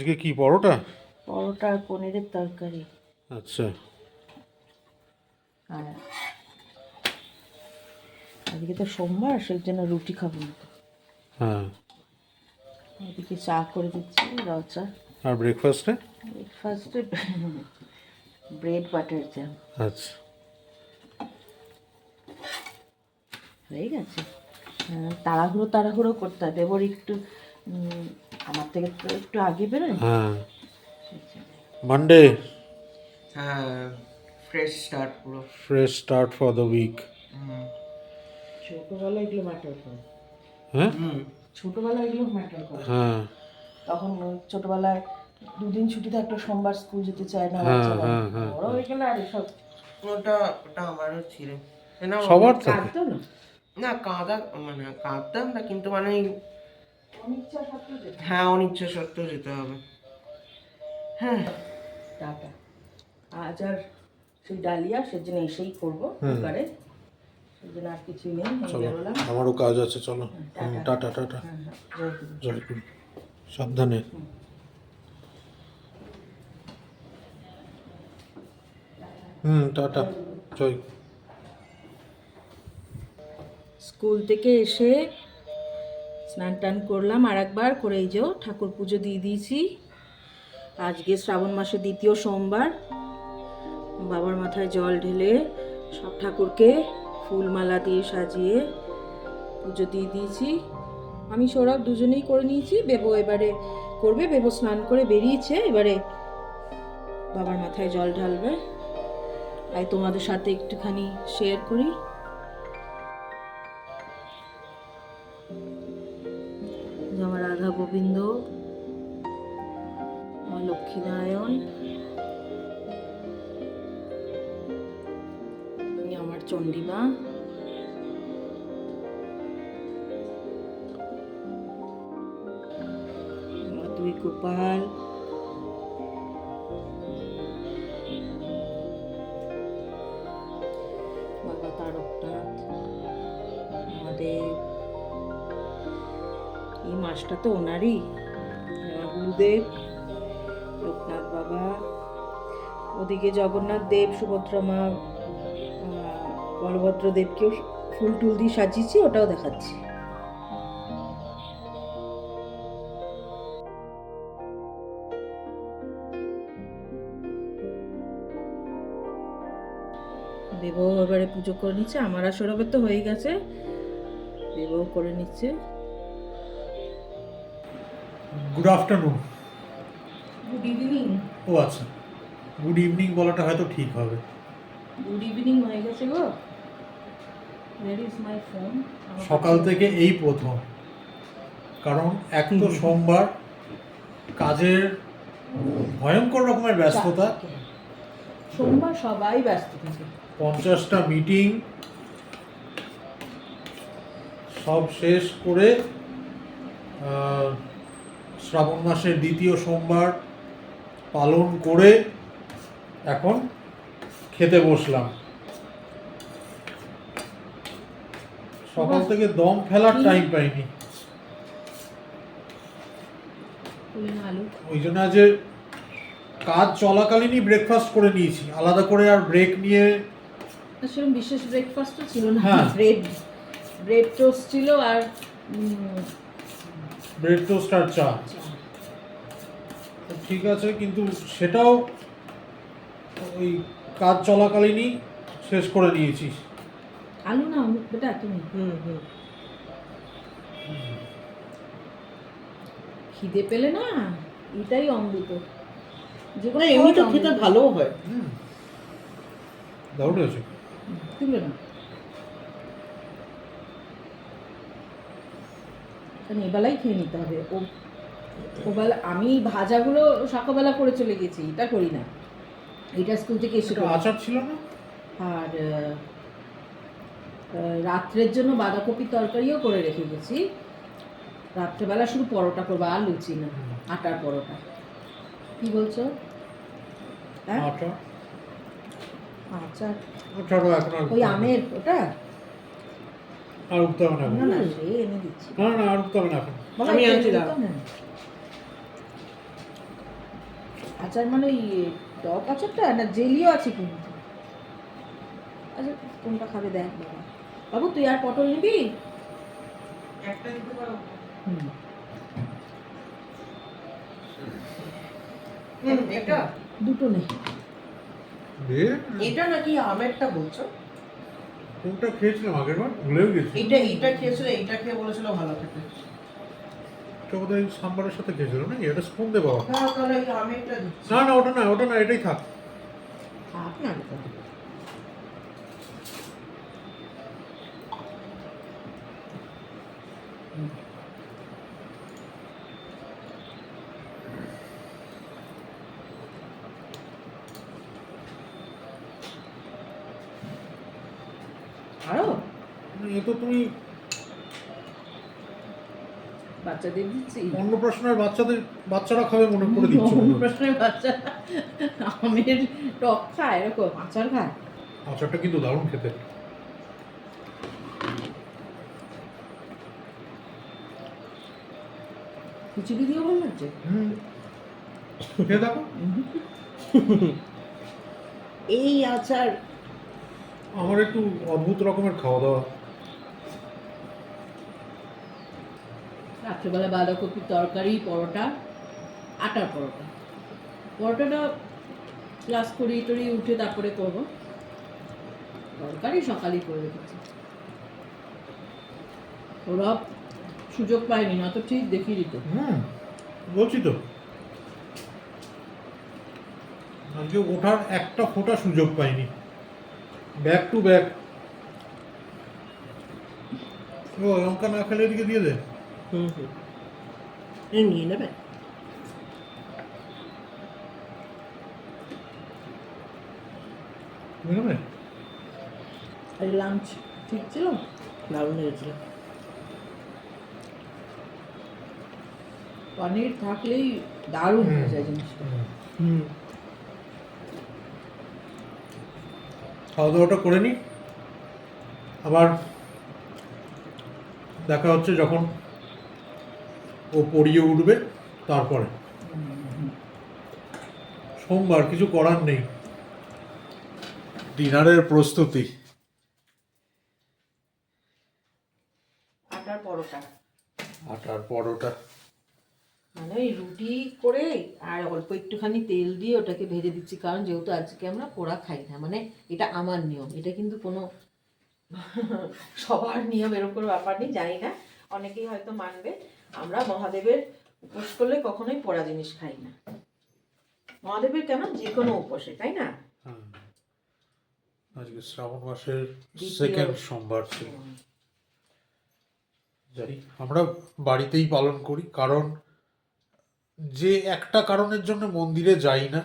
আজকে কি পরোটা? পরোটা আর পনিরের তরকারি। আচ্ছা। আর আজকে তো সোমবার, সেই জন্য রুটি খাবো না। হ্যাঁ। ওদিকে চা করে দিচ্ছি, রাও চা। আর ব্রেকফাস্টে? ব্রেকফাস্টে ব্রেড বাটার জ্যাম। আচ্ছা। হয়ে গেছে। তাড়াহুড়ো করতে হবে। এবার একটু আমার থেকে তো একটু আগে বেরোয়। হ্যাঁ। মানডে। হ্যাঁ, ফ্রেশ স্টার্ট পুরো। Fresh start for the week. ছোটবেলায় এগুলো ম্যাটার করে। হ্যাঁ। ছোটবেলায় এগুলো ম্যাটার করে। হ্যাঁ তখন ছোটবেলায় দুদিন ছুটি থাকলে সোমবার স্কুল যেতে চায় না, হ্যাঁ, বাচ্চারা হ্যাঁ, হ্যাঁ, বড় হয়ে গেলে আর এসব ওটা আমারও ছিল না। সবার থাকে। কাঁদতো না, না কাঁদা মানে কাঁদতাম না, কিন্তু মানে অনিচ্ছা সত্ত্বেও যেত। হ্যাঁ, অনিচ্ছা সত্ত্বেও যেতে হবে। হ্যাঁ, টাটা। আজ আর সেই ডালিয়া সেজন্য এসেই করবো কুকারে, সেজন্য আর কিছুই নেই। আমি চলো, বেরোলাম। আমারও কাজ আছে, চলো। Tata tata. হ্যাঁ হ্যাঁ, জয় গুরু। জয় গুরু। সাবধানে। টাটা। জয়। স্কুল থেকে এসে স্নান টান করলাম আর একবার করে, এই যে ঠাকুর পুজো দিয়ে দিয়েছি। আজকে শ্রাবণ মাসের দ্বিতীয় সোমবার। বাবার মাথায় জল ঢেলে সব ঠাকুরকে ফুলমালা দিয়ে সাজিয়ে পুজো দিয়ে দিয়েছি। আমি সৌরভ দুজনেই করে নিয়েছি। বেবো এবারে করবে। বেবো স্নান করে বেরিয়েছে, এবারে বাবার মাথায় জল ঢালবে। তাই তোমাদের সাথে একটুখানি শেয়ার করি। আমার রাধা গোবিন্দ, আমার লক্ষ্মীনারায়ণ, আমার চণ্ডীমা, আমার দুই গোপাল, বাবা তারকনাথ, আমাদের এই মাসটা তো ওনারই, আমার গুরুদেব লোকনাথ বাবা, ওদিকে জগন্নাথ দেব, সুভদ্রা মা, বলভদ্র দেবকেও ফুল টুল দিয়ে সাজিয়েছি, ওটাও দেখাচ্ছি। দেবও এবারে পুজো করে নিচ্ছে। আমার আর সৌরভের তো হয়ে গেছে, দেবও করে নিচ্ছে। Good afternoon. Good evening. ও আচ্ছা, গুড ইভিনিং বলাটা হয়তো ঠিক হবে। গুড ইভিনিং হয়ে গেছে গো। Where is my phone? সকাল থেকে এই প্রথম, কারণ এক তো সোমবার, কাজের ভয়ঙ্কর রকমের ব্যস্ততা। সোমবার সবাই ব্যস্ত থাকে। 50টা মিটিং সব শেষ করে শ্রাবণ মাসের দ্বিতীয় সোমবার পালন করে এখন খেতে বসলাম। সকাল থেকে দম ফেলার টাইম পাইনি, ওই জন্য আজ কাজ চলাকালীনই ব্রেকফাস্ট করে নিয়েছি, আলাদা করে আর ব্রেক নিয়ে সেরকম বিশেষ ব্রেকফাস্টও ছিল না। হ্যাঁ। ব্রেড টোস্ট ছিল আর ব্রেড টোস্ট আর চা। ঠিক আছে, কিন্তু সেটাও ওই কাজ চলাকালীনই শেষ করে নিয়েছি। আলু না বেটা তুমি। খিদে পেলে না এটাই অমৃত। যেগুলো এমনি তো খেতে ভালোও হয়। দারুণ হয়েছে। তুলে না, কারণ এবেলাই খেয়ে নিতে হবে। ওবেলা আমি ভাজাগুলো সকালবেলা করে চলে গেছি, এটা করি না। এটা স্কুল থেকে এসে করি। আচার ছিল না? আর রাত্রের জন্য বাঁধাকপির তরকারিও করে রেখে গেছি। রাত্রেবেলা শুধু পরোটা করবো, আর লুচি না, আটার পরোটা। কি বলছো? হ্যাঁ, আচার আচার আচারও এখন আর ওই আমের ওটা আর উঠতে হবে না এখন। না না, সে এনে দিচ্ছি। না না, আর উঠতে হবে না এখন। বাবা, আমি এটা আনছি, এনে দাঁড়াও। দিতাম না। আচার মানে ওই টক আচারটা না জেলিও আছে কিন্তু। আচ্ছা কোনটা খাবে দেখ বাবা। বাবু তুই আর পটল নিবি? একটা দিতে পারো। হুম। এটা দুটো নেই। এটা নাকি আমেরটা বলছো? কোনটা খেয়েছিলাম আগের বার ভুলেও গেছি। এটা খেয়েছিল, এটা খেয়ে বলেছিল ভালো খেতে। এটা বোধহয় সাম্বারের সাথে খেয়েছিল নাকি? এটা স্পুন দে বাবা। না তাহলে এই আমেরটা দিচ্ছি। না না ওটা না এটাই থাক। থাক না এটা। আরো এ তো তুমি বাচ্চাদের দিচ্ছি। অন্নপ্রাশনের বাচ্চারা খাবে মনে করে দিচ্ছ মনে হয়। প্রশ্নের বাচ্চা আমের টক খায় এরকম আচার খায়। আচারটা কিন্তু দারুণ খেতে। খিচুড়ি দিয়ে ভালো লাগছে। খেয়ে দেখো। এই আচার আমার একটু অদ্ভুত রকমের খাওয়া দাওয়া। রাত্রেবেলা বাঁধাকপির তরকারি, পরোটা, আটার পরোটা। পরোটাটা ক্লাস করিয়ে টরিয়ে উঠে তারপরে করবো। তরকারি সকালেই করে রেখেছি। ওরা সুযোগ পায়নি না তো ঠিক দেখিয়ে দিত। বলছি তো আজকে ওঠার একটা ফোঁটা সুযোগ পাইনি। Back to back. ও লঙ্কা না খেলে এদিকে দিয়ে দে। নিয়ে নেবে। বুঝলে? এই লাঞ্চ ঠিক ছিল, দারুণ লেগেছিল। পনির থাকলেই দারুণ হয়ে যায় জিনিসটা। খাওয়া দাওয়াটা করে নিই, আবার দেখা হচ্ছে যখন ও পড়িয়ে উঠবে তারপরে। সোমবার কিছু করার নেই, ডিনারের প্রস্তুতি। আটার পরোটা আটার পরোটা মানে ওই রুটি করে আর অল্প একটুখানি তেল দিয়ে ওটাকে ভেজে দিচ্ছি, কারণ যেহেতু আজকে আমরা পোড়া খাই না, মানে এটা আমার নিয়ম। এটা কিন্তু কোনো সবার নিয়ম এরকম কোনো ব্যাপার নেই, জানি না অনেকেই হয়তো মানবে। আমরা মহাদেবের উপোস করলে কখনোই পোড়া জিনিস খাই না। মহাদেবের কেন, যে কোনো উপোসে, তাই না? আজকে শ্রাবণ মাসের সেকেন্ড সোমবার ছিল। যাই, আমরা বাড়িতেই পালন করি, কারণ যে একটা কারণের জন্য মন্দিরে যাই না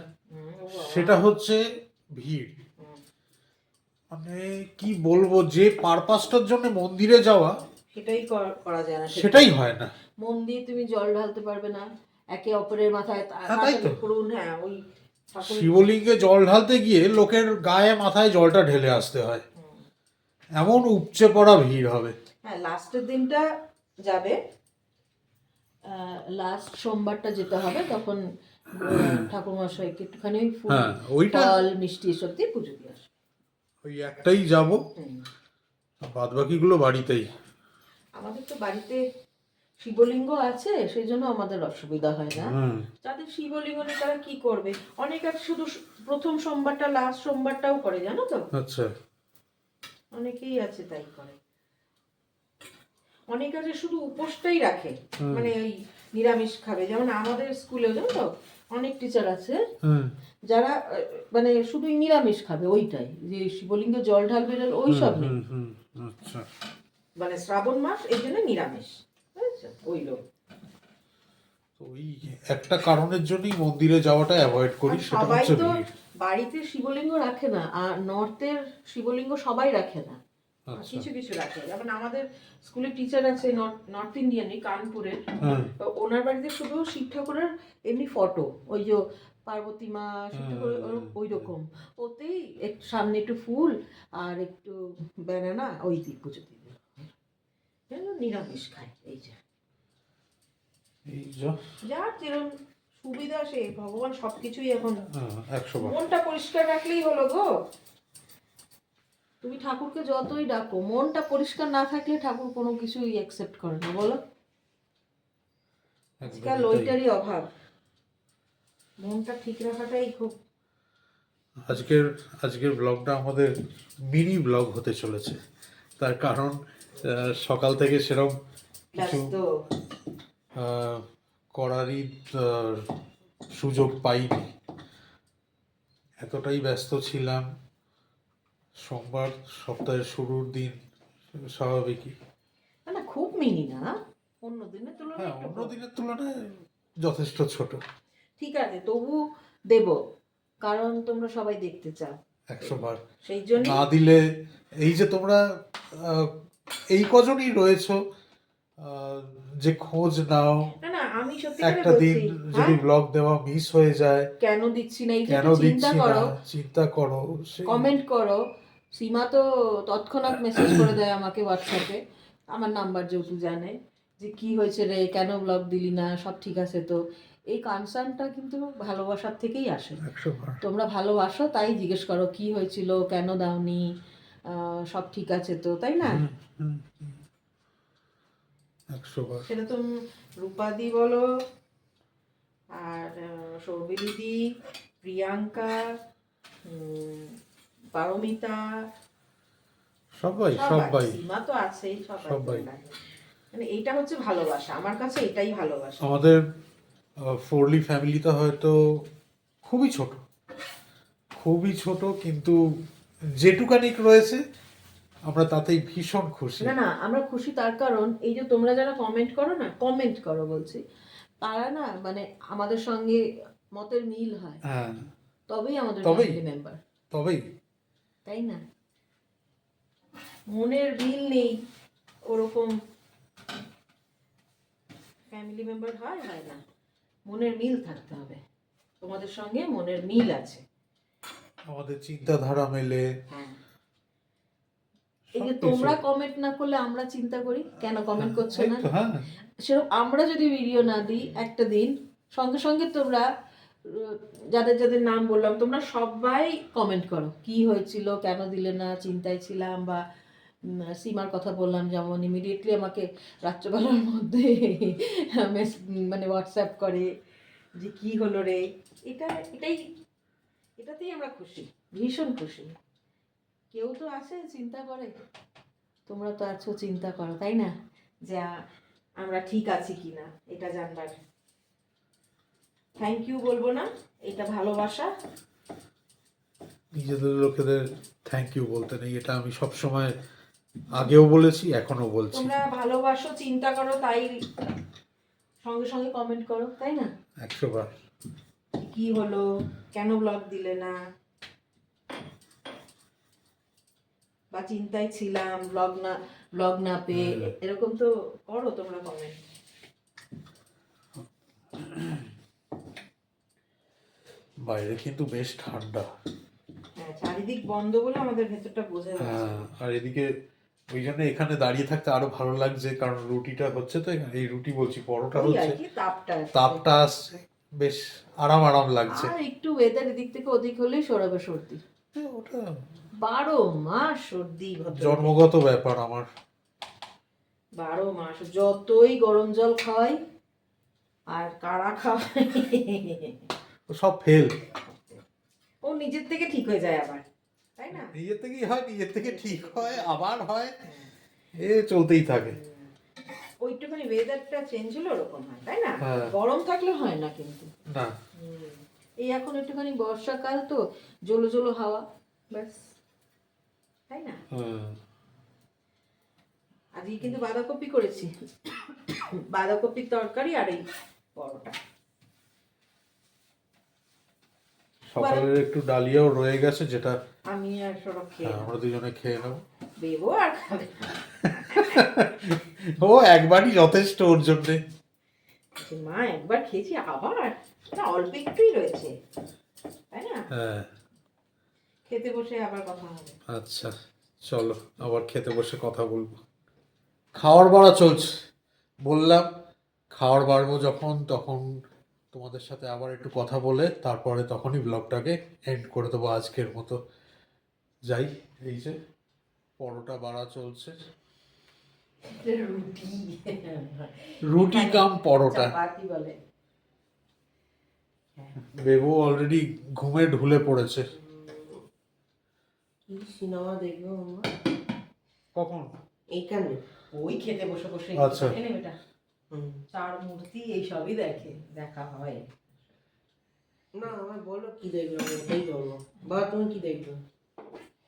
সেটা হচ্ছে ভিড়। মানে কি বলবো, যে পারপাসটার জন্য মন্দিরে যাওয়া সেটাই করা যায় না, সেটাই হয় না। মন্দির তুমি জল ঢালতে পারবে না একে অপরের মাথায়, তাই তো। হ্যাঁ ওই শিবলিঙ্গে জল ঢালতে গিয়ে লোকের গায়ে মাথায় জলটা ঢেলে আসতে হয়, এমন উপচে পড়া ভিড় হবে। হ্যাঁ লাস্টের দিনটা যাবে, লাস্ট সোমবারটা যেটা হবে তখন ঠাকুর মশাইকে একটুখানি ফুল ফল মিষ্টি এসব দিয়ে পুজো দিয়ে আসবে। ওই একটাই যাব, বাদ বাকিগুলো বাড়িতেই। আমাদের তো বাড়িতে শিবলিঙ্গ আছে, সেই জন্য আমাদের অসুবিধা হয় না। যাদের শিবলিঙ্গ নেই তারা কি করবে? অনেক আছে শুধু প্রথম সোমবারটা লাস্ট সোমবারটাও করে, জানো তো? আচ্ছা, অনেকেই আছে তাই করে। অনেক আছে শুধু উপোসটাই রাখে, মানে ওই নিরামিষ খাবে। যেমন আমাদের স্কুলেও জানো তো অনেক টিচার আছে যারা মানে শুধু নিরামিষ খাবে, ওইটাই যে শিবলিঙ্গে জল ঢালবে ওই সব নেই। আচ্ছা, মানে শ্রাবণ মাস এই জন্য নিরামিষ, বুঝেছো? ওই লোক ওই একটা কারণের জন্যই মন্দিরে যাওয়াটা অ্যাভয়েড করি, সেটা সবাই হচ্ছে তো ভিড়। বাড়িতে শিবলিঙ্গ রাখে না, আর নর্থের শিবলিঙ্গ সবাই রাখে না, কিছু কিছু রাখে। যেমন আমাদের স্কুলে টিচার আছে নর্থ ইন্ডিয়ানই, কানপুরের, ওনার বাড়িতে শুধু শিব ঠাকুরের এমনি ফটো, ওই যে পার্বতী মা শিব ঠাকুরের ওই রকম, ওতেই একটু সামনে একটু ফুল আর একটু ব্যানানা ওই দিয়ে পুজো দিবে, নিরামিষ খায়। এই যে যার যেরকম সুবিধা সে ভগবান সবকিছুই এখন 100 বার। মনটা পরিষ্কার রাখলেই হলো গো। তুমি ঠাকুরকে যতই ডাকো, মনটা পরিষ্কার না থাকলে ঠাকুর কোনো কিছুই অ্যাকসেপ্ট করে না, বলো। আজকাল একদমই তাই। ওইটারই অভাব, মনটা ঠিক রাখাটাই খুব। আজকের ব্লগটা আমাদের মিনি ব্লগ হতে চলেছে, তার কারণ সকাল থেকে সেরকম কিছু ব্যস্ত। করারই সুযোগ পাইনি, এতটাই ব্যস্ত ছিলাম। সোমবার, সপ্তাহের শুরুর দিন, স্বাভাবিকই। না না, খুব মিনি না, অন্য দিনের তুলনায় হ্যাঁ, একটু অন্য কম। দিনের তুলনায় যথেষ্ট ছোট। ঠিক আছে, তবু দেব, কারণ তোমরা সবাই দেখতে চাও, 100 বার। সেই জন্য। না দিলে, এই যে তোমরা এই কজনই রয়েছো যে খোঁজ নাও, না না, আমি সত্যি করে একটা দিন বলছি। যদি হ্যাঁ, ব্লগ দেওয়া মিস হয়ে যায়, কেন দিচ্ছি না, এই যে কেন একটু চিন্তা দিচ্ছি না, করো, চিন্তা করো। কমেন্ট করো। সীমা তো তৎক্ষণাৎ মেসেজ করে দেয় আমাকে হোয়াটসঅ্যাপে, আমার নাম্বার যেহেতু জানে, যে কি হয়েছে রে, কেন ব্লগ দিলি না, সব ঠিক আছে তো। এই কনসার্নটা কিন্তু ভালোবাসার থেকেই আসে। 100 বার। তোমরা ভালোবাসো তাই জিজ্ঞেস করো কি হয়েছিল, কেন দাওনি, সব ঠিক আছে তো, তাই না? 100 বার। সেটা তুমি রূপাদি বলো, আর সৌমিলিদি, প্রিয়াঙ্কা, পারমিতা, সবাই। সীমা তো আছেই, সবাই। সবাই। মানে এইটা হচ্ছে ভালোবাসা, আমার কাছে এটাই ভালোবাসা। আমাদের ফোরলি ফ্যামিলিটা হয়তো খুবই ছোট, খুবই ছোট, কিন্তু যেটুকানি রয়েছে আমরা তাতেই ভীষণ খুশি। না না, আমরা খুশি তার কারণ এই যে তোমরা যারা কমেন্ট করো না, কমেন্ট করো বলছি, তারা না মানে আমাদের সঙ্গে মতের মিল হয়, হ্যাঁ, তবেই আমাদের তবেই। ফ্যামিলি মেম্বার, তবেই। তাই না? মনের মিল নেই ওরকম ফ্যামিলি মেম্বার হয় না। মনের মিল থাকতে হবে, তোমাদের সঙ্গে মনের মিল আছে। আমাদের চিন্তাধারা মেলে। হ্যাঁ, এই যে সবকিছু। তোমরা কমেন্ট না করলে আমরা চিন্তা করি কেন কমেন্ট করছো এই না। তো, হ্যাঁ। সেরকম আমরা যদি ভিডিও না দিই একটা দিন, সঙ্গে সঙ্গে তোমরা যাদের যাদের নাম বললাম, তোমরা সবাই কমেন্ট করো কি হয়েছিল, কেন দিলে না, চিন্তায় ছিলাম, বা সীমার কথা বললাম যেমন ইমিডিয়েটলি আমাকে রাত্রেবেলার মধ্যে মানে হোয়াটসঅ্যাপ করে যে কি হলো রে। এটাতেই আমরা খুশি, ভীষণ খুশি। কেউ তো আছে চিন্তা করে, তোমরা তো আছো চিন্তা করো, তাই না, যে আমরা ঠিক আছি কি না এটা জানবার। থ্যাংক ইউ বলবো না, এটা ভালোবাসা। নিজেদের লোকেদের থ্যাংক ইউ বলতে নেই, এটা আমি সবসময় আগেও বলেছি, এখনো বলছি। তোমরা ভালোবাসো, চিন্তা করো, তাই সঙ্গে সঙ্গে কমেন্ট করো, তাই না? 100 বার। কি হলো, কেন ব্লগ দিলে না, বা চিন্তায় ছিলাম ব্লগ না পেয়ে, এরকম তো করো তোমরা কমেন্ট। বাইরে কিন্তু বেশ ঠান্ডা। হ্যাঁ, চারিদিক বন্ধ বলে আমাদের ভেতরটা বোঝা যাচ্ছে। হ্যাঁ, আর এদিকে ওই জন্য এখানে দাঁড়িয়ে থাকতে আরো ভালো লাগছে, কারণ রুটিটা হচ্ছে তো এখানে, এই রুটি বলছি, পরোটা ওই আর হচ্ছে, কি, তাপটা তাপটা আসছে, বেশ আরাম লাগছে। আর একটু ওয়েদার এদিক থেকে ওদিক হলেই সরাবে সর্দি। ওটা 12 মাস সর্দি ভদ্র, জন্মগত ব্যাপার আমার। 12 মাস যতই গরম জল খাওয়াই আর কাড়া খাওয়াই, সব ফেল। ও নিজের থেকে ঠিক হয়ে যায় আবার, তাই না? নিজের থেকেই হয়, নিজের থেকে ঠিক হয়, আবার হয়, এ চলতেই থাকে। ওইটুখানি ওয়েদারটা চেঞ্জ হলে ওরকম হয়, তাই না? হ্যাঁ। গরম থাকলে হয় না কিন্তু। না, এই এখন একটুখানি বর্ষাকাল তো, জলো জলো হাওয়া, ব্যাস, তাই না? আজকে কিন্তু বাঁধাকপি করেছি, বাঁধাকপির তরকারি আর এই পরোটা। সকালের একটু ডালিয়াও রয়ে গেছে, যেটা আমি আর সরব খেয়ে আমরা দুজনে খেয়ে নেবো। দেবো আর খাবে। ও একবারই যথেষ্ট ওর জন্যে। মা একবার খেয়েছি, আবার না অল্প একটুই রয়েছে, তাই না? হ্যাঁ, খেতে বসে আবার কথা হবে। আচ্ছা, চলো আবার খেতে বসে কথা বলবো। খাওয়ার বাড়া চলছে, বললাম খাওয়ার বাড়বো যখন, তখন তোমাদের সাথে আবার একটু কথা বলে তারপরে তখনই ব্লগটাকে এন্ড করে দেবো আজকের মতো। যাই, এই যে পরোটা বাড়া চলছে, রুটি রুটি কাম পরোটা। চাপাতি বলে। বেবু অলরেডি ঘুমে ঢুলে পড়েছে। কি সিনেমা দেখবো আমরা? কখন? এইখানে। ওই খেতে বসে বসে আচ্ছা। এনে বেটা চার মূর্তি এইসবই দেখা হয়। না আমার বলো কি দেখবো, আমি ওটাই ধরবো। বা তুমি কি দেখবে?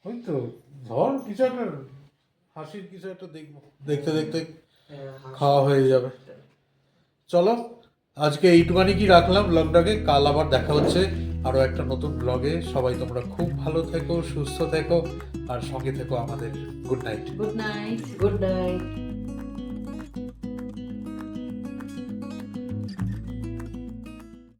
ওই তো ধর কিছু একটা হাসির কিছু একটা দেখবো, দেখতে দেখতে খাওয়া হয়ে যাবে। চলো আজকে এইটুখানি কি রাখলাম ব্লগটাকে, কাল আবার দেখা হচ্ছে আরো একটা নতুন ব্লগে। সবাই তোমরা খুব ভালো থেকো, সুস্থ থেকো আর সঙ্গে থেকো আমাদের। Good night. Good night. Good night.